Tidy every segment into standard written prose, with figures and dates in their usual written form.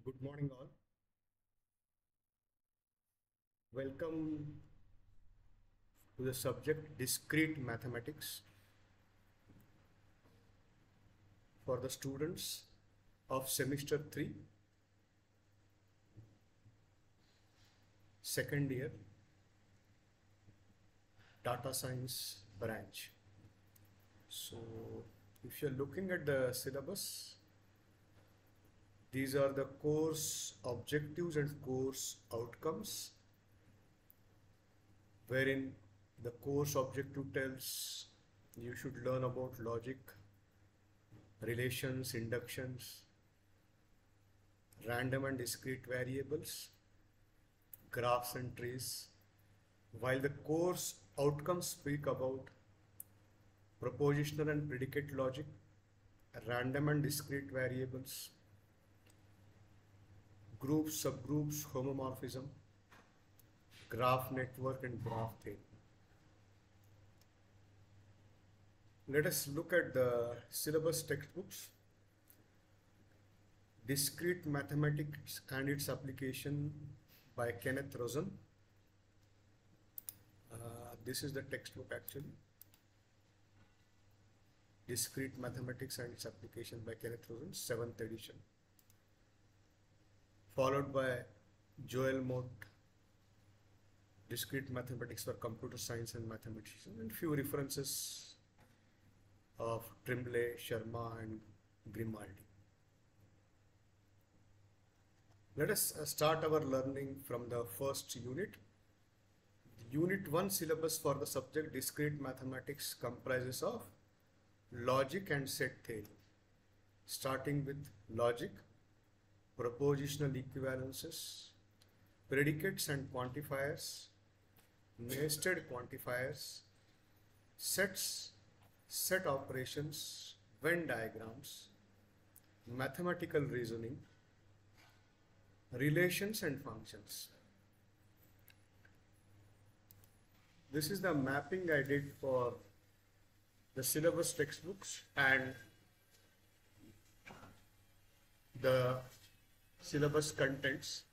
Good morning, all. Welcome to the subject Discrete Mathematics for the students of semester 3, second year, Data Science branch. So, if you're looking at the syllabus, these are the course objectives and course outcomes, wherein the course objective tells you should learn about logic, relations, inductions, random and discrete variables, graphs and trees, while the course outcomes speak about propositional and predicate logic, random and discrete variables, groups, subgroups, homomorphism, graph network and graph theory. Let us look at the syllabus textbooks. Discrete Mathematics and its Application by Kenneth Rosen. This is the textbook actually. Discrete Mathematics and its Application by Kenneth Rosen, 7th edition. Followed by Joel Mott, Discrete Mathematics for Computer Science and Mathematicians, and few references of Trimble, Sharma and Grimaldi. Let us start our learning from the first unit. Unit 1 syllabus for the subject Discrete Mathematics comprises of logic and set theory, starting with logic, propositional equivalences, predicates and quantifiers, nested quantifiers, sets, set operations, Venn diagrams, mathematical reasoning, relations and functions. This is the mapping I did for the syllabus textbooks and the syllabus contents.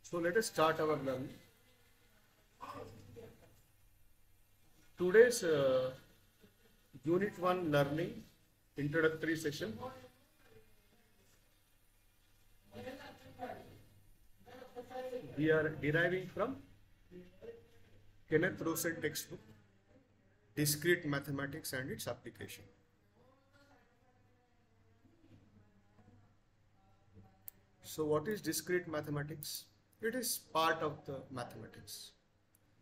So let us start our learning. Today's Unit 1 learning introductory session. We are deriving from Kenneth Rosen textbook, Discrete Mathematics and its Application. So what is discrete mathematics? It is part of the mathematics.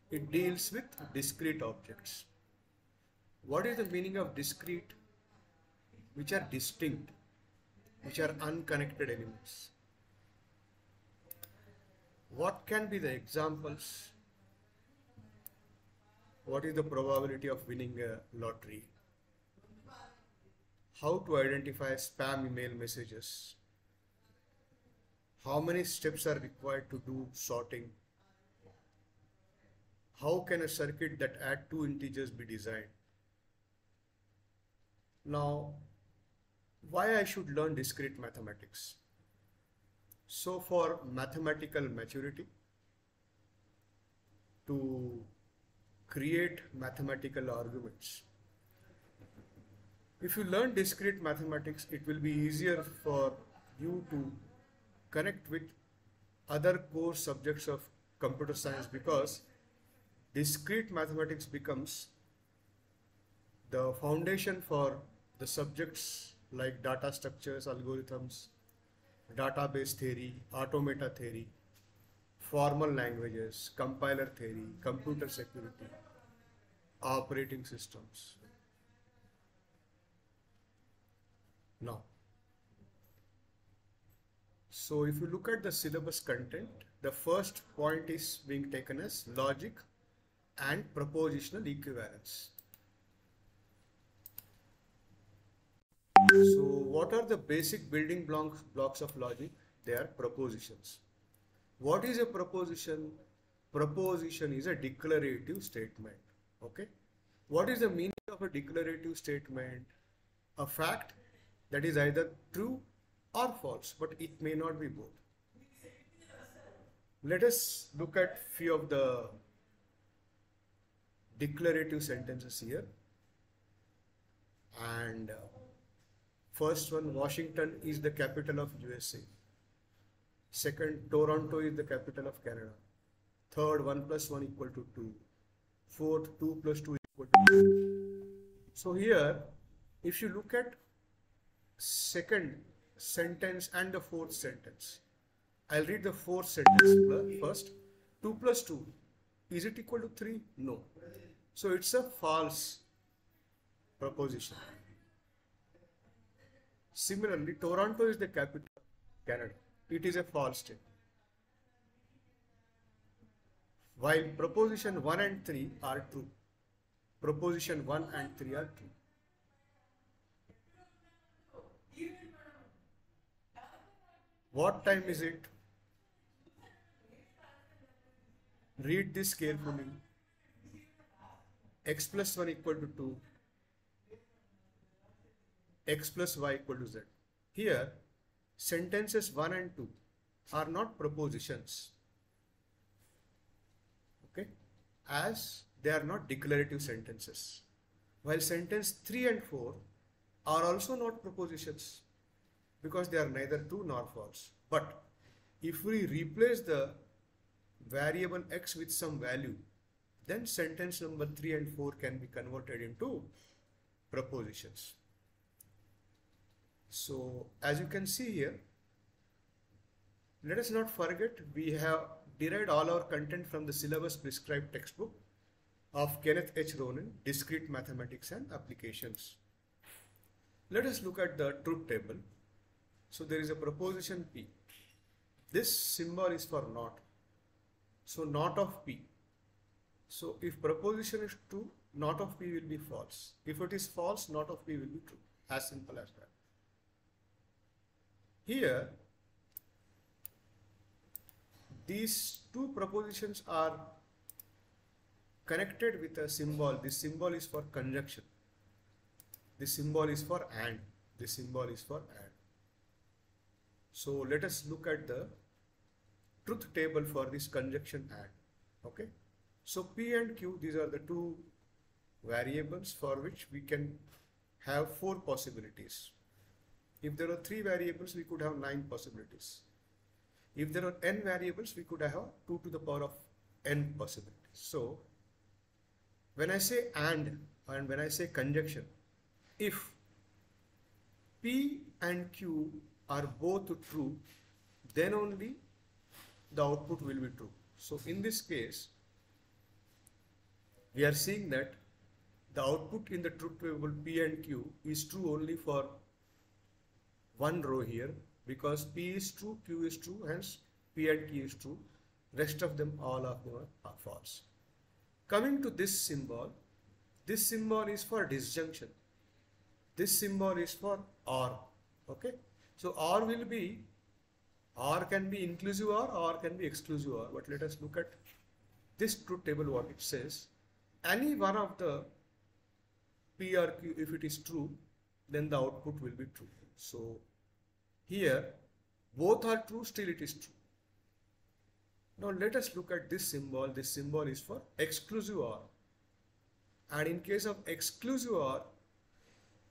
It deals with discrete objects. What is the meaning of discrete? Which are distinct, which are unconnected elements. What can be the examples? What is the probability of winning a lottery? How to identify spam email messages? How many steps are required to do sorting? How can a circuit that add two integers be designed? Now, why I should learn discrete mathematics? So for mathematical maturity, to create mathematical arguments. If you learn discrete mathematics, it will be easier for you to connect with other core subjects of computer science, because discrete mathematics becomes the foundation for the subjects like data structures, algorithms, database theory, automata theory, formal languages, compiler theory, computer security, operating systems. Now, so if you look at the syllabus content, the first point is being taken as logic and propositional equivalence. So what are the basic building blocks of logic? They are propositions. What is a proposition? Proposition is a declarative statement. Okay. What is the meaning of a declarative statement? A fact that is either true or false, but it may not be both. Let us look at few of the declarative sentences here. And first one, Washington is the capital of USA. Second, Toronto is the capital of Canada. Third, 1 plus 1 equal to 2. Fourth, 2 plus 2 equal to 2. So here, if you look at second sentence and the fourth sentence, I'll read the fourth sentence first. 2 plus 2, is it equal to 3? No. So it's a false proposition. Similarly, Toronto is the capital of Canada. It is a false statement. While proposition 1 and 3 are true. Proposition 1 and 3 are true. What time is it? Read this carefully. X plus 1 equal to 2. X plus y equal to z. Here, sentences 1 and 2 are not propositions. Okay? As they are not declarative sentences. While sentence 3 and 4 are also not propositions because they are neither true nor false. But if we replace the variable x with some value, then sentence number 3 and 4 can be converted into propositions. So as you can see here, let us not forget we have derived all our content from the syllabus prescribed textbook of Kenneth H. Ronan, Discrete Mathematics and Applications. Let us look at the truth table. So there is a proposition P. This symbol is for not. So not of P. So if proposition is true, not of P will be false. If it is false, not of P will be true. As simple as that. Here, these two propositions are connected with a symbol. This symbol is for conjunction. This symbol is for and. This symbol is for and. So let us look at the truth table for this conjunction and. Okay. So P and Q, these are the two variables for which we can have 4 possibilities. If there are 3 variables, we could have 9 possibilities. If there are n variables, we could have 2 to the power of n possibilities. So when I say and when I say conjunction, if P and Q are both true, then only the output will be true. So in this case, we are seeing that the output in the truth table P and Q is true only for one row here, because P is true, Q is true, hence P and Q is true. Rest of them, all of them are false. Coming to this symbol is for disjunction. This symbol is for OR. Okay. So OR will be, OR can be inclusive OR can be exclusive OR. But let us look at this truth table, what it says. Any one of the P or Q, if it is true, then the output will be true. So here, both are true, still it is true. Now let us look at this symbol. This symbol is for exclusive OR. And in case of exclusive OR,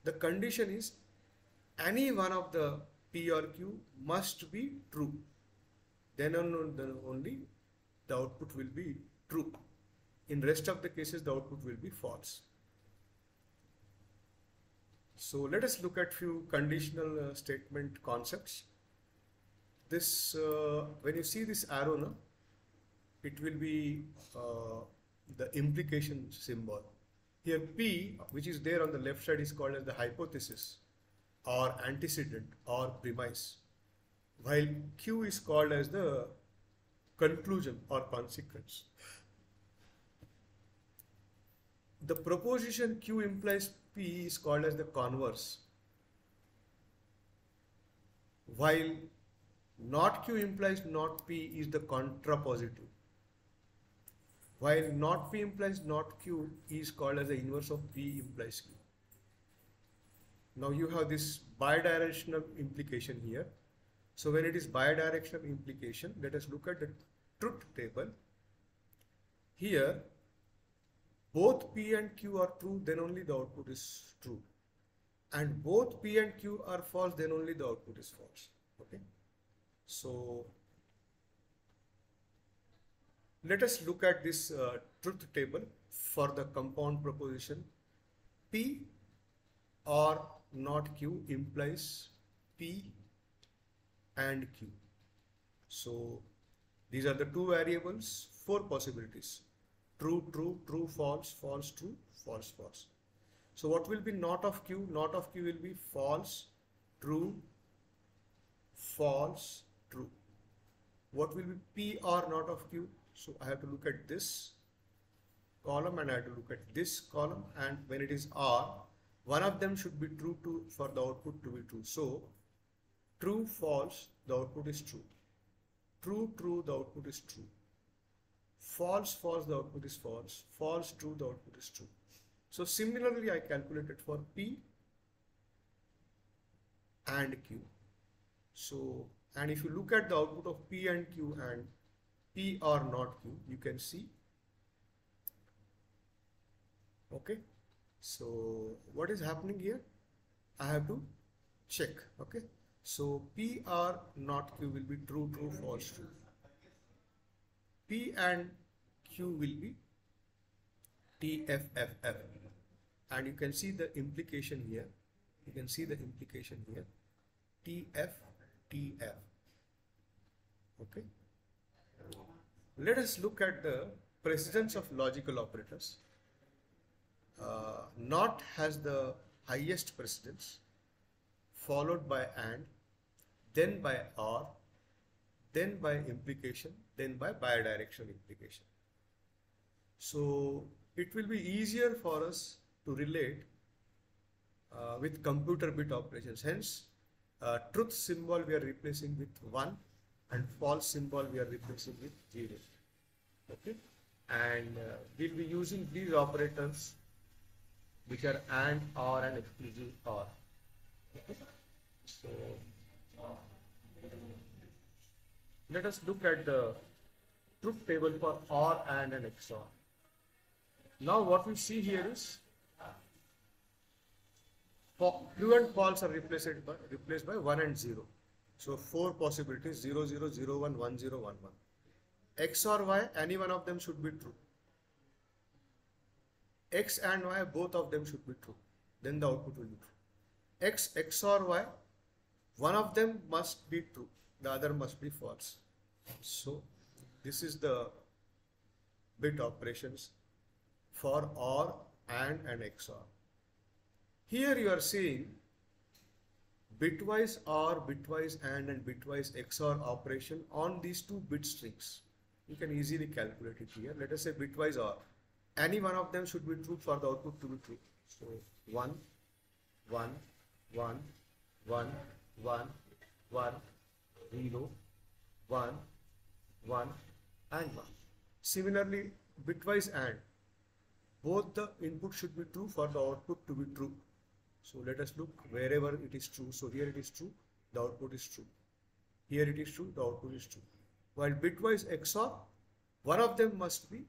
the condition is any one of the P or Q must be true. Then only the output will be true. In rest of the cases, the output will be false. So let us look at few conditional statement concepts. This, when you see this arrow now, it will be the implication symbol. Here P, which is there on the left side, is called as the hypothesis or antecedent or premise, while Q is called as the conclusion or consequence. The proposition Q implies P is called as the converse, while not Q implies not P is the contrapositive. While not P implies not Q is called as the inverse of P implies Q. Now you have this bidirectional implication here. So when it is bidirectional implication, let us look at the truth table. Here, both P and Q are true, then only the output is true. And both P and Q are false, then only the output is false. Okay. So let us look at this truth table for the compound proposition. P or not Q implies P and Q. So these are the two variables, four possibilities: true, true, true, false, false, true, false, false. So what will be not of Q? Not of Q will be false, true, false, true. What will be P or not of Q? So I have to look at this column and I have to look at this column, and when it is R, one of them should be true for the output to be true. So true, false, the output is true. True, true, the output is true. False, false, the output is false. False, true, the output is true. So similarly, I calculated for P and Q. So, and if you look at the output of P and Q and P or not Q, you can see. Okay. So what is happening here? I have to check. Okay. So P or not Q will be true, true, false, true. P and Q will be T, F, F, F. And you can see the implication here. You can see the implication here. T, F, T, F. Okay. Let us look at the precedence of logical operators. Not has the highest precedence, followed by AND, then by OR, then by implication, then by bidirectional implication. So it will be easier for us to relate with computer bit operations. Hence, truth symbol we are replacing with 1 and false symbol we are replacing with 0. Okay, and we'll be using these operators which are AND, OR and exclusive OR. Okay. So let us look at the truth table for OR, AND and XOR. Now what we see here is true and false are replaced by 1 and 0. So 4 possibilities: 0, 0, 0, 1, 1, 0, 1, 1. X or Y, any one of them should be true. X and Y, both of them should be true. Then the output will be true. X, XOR Y, one of them must be true, the other must be false. So this is the bit operations for OR, AND and XOR. Here you are seeing bitwise OR, bitwise AND and bitwise XOR operation on these two bit strings. You can easily calculate it here. Let us say bitwise OR. Any one of them should be true for the output to be true. So 1, 1, 1, 1, 1, 1, 0, 1, 1 and 1. Similarly, bitwise AND. Both the input should be true for the output to be true. So let us look wherever it is true. So here it is true, the output is true. Here it is true, the output is true. While bitwise XOR, one of them must be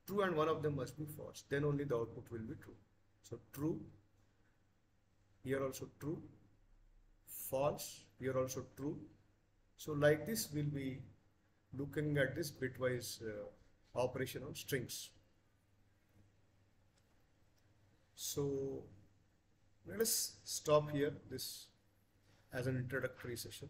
true and one of them must be false. Then only the output will be true. So true, here also true, false, here also true. So like this we'll be looking at this bitwise operation on strings. So let us stop here this as an introductory session.